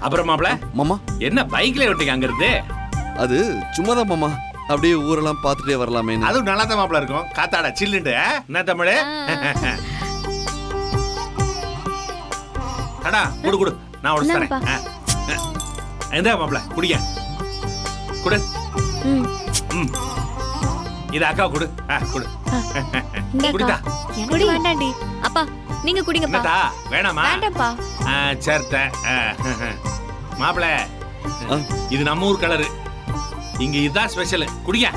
அப்புறம் மாப்ள மாமா என்ன பைக்ல விட்டீங்க அங்க இருந்து? அது சும்மாதான் மாமா, அப்படியே ஊரெல்லாம் பார்த்துட்டே வரலாமே. அதுவும் நல்லா தான் மாப்ள இருக்கும், காத்தாட சில்லுண்டு. என்ன தமிழ்? அடா குடு குடு, நான் உடச்சு தரேன். எந்த மாப்ள குடிங்க, குடு. இது அக்கா குடு, குடு. குடிதா. எனக்கு வேண்டாண்டி. அப்பா நீங்க குடிங்கப்பா. என்னடா வேணாமா? வேண்டாம்ப்பா. சேர்த்த மாப்ள, இது நம்ம ஊர் கலரு, இங்க இதுதான் ஸ்பெஷல், குடிங்க.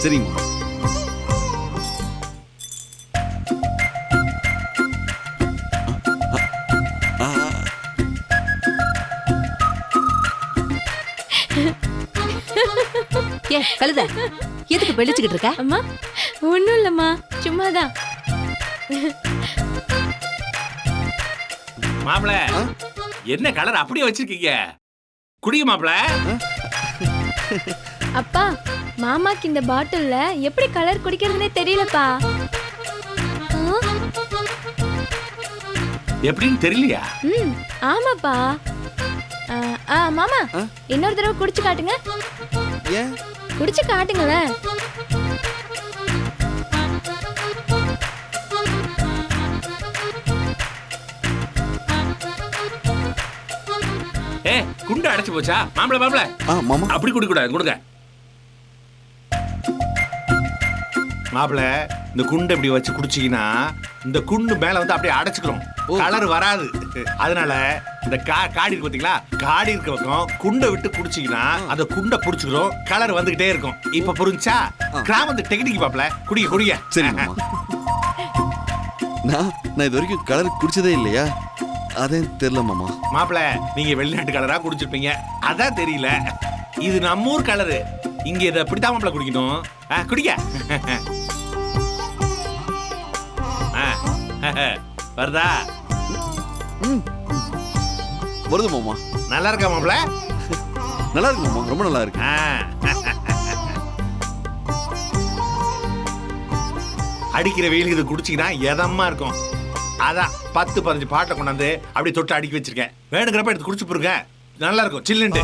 சரிங்க. ஏ கழுத, எதுக்கு வெளிச்சுக்கிட்டு இருக்க? அம்மா ஒண்ணும் இல்லம்மா, சும்மாதான். மாப்ள என்ன கலர் அப்படியே வச்சிருக்கீங்க? குடிங்க மாப்ள. அப்பா மாமாக்கு இந்த பாட்டில்ல எப்படி கலர் குடிக்கிறதுனே தெரியலப்பா. எப்படின்னு தெரியலையா? ஆமாப்பா. மாமா இன்னொரு தடவை குடிச்சு காட்டுங்க. ஏன்? குடிச்சு காட்டுங்களேன். குண்டு அடைச்சு போச்சா? மாம்பள மாம்பள மாமா அப்படி குடிக்க கூடாது, கொடுங்க. மாப்பிள இந்த குண்டை இப்படி வச்சு குடிச்சீங்கன்னா இந்த குண்டு மேல வந்து அப்படியே அடைச்சுக்கிறோம், கலர் வராது. அதனால இந்த காடி இருக்கு பாத்தீங்களா, காடி இருக்க பக்கம் குண்டை விட்டு குடிச்சீங்கன்னா அந்த குண்டை புடிச்சுக்கிறோம், கலர் வந்துகிட்டே இருக்கும். இப்ப புரிஞ்சா? கிராமத்து டெக்னிக் மாப்பிள, குடிங்க குடிங்க. சரி மாமா. நான் இது வரைக்கும் கலர் குடிச்சதே இல்லையா, அதே தெரியல மாமா. மாப்பிள நீங்க வெளிநாட்டு கலரா குடிச்சிருப்பீங்க, அதான் தெரியல. இது நம்ம ஊர் கலரு, இங்க இதை அப்படித்தான் மாப்பிள குடிக்கணும். குடிக்க வருதா? வருது மாமா. நல்லா இருக்கா மாப்பிள? நல்லா இருக்கு மாமா, ரொம்ப நல்லா இருக்கு. அடிக்கிற வெயிலுக்கு இது குடிச்சீங்கன்னா எதமா இருக்கும். அதான் 10-15 பாட்டை கொண்டாந்து அப்படியே தொட்டு அடுக்கி வச்சிருக்கேன். வேணுங்கிறப்ப எடுத்து குடிச்சு போருங்க, நல்லா இருக்கும் சில்லுண்டு.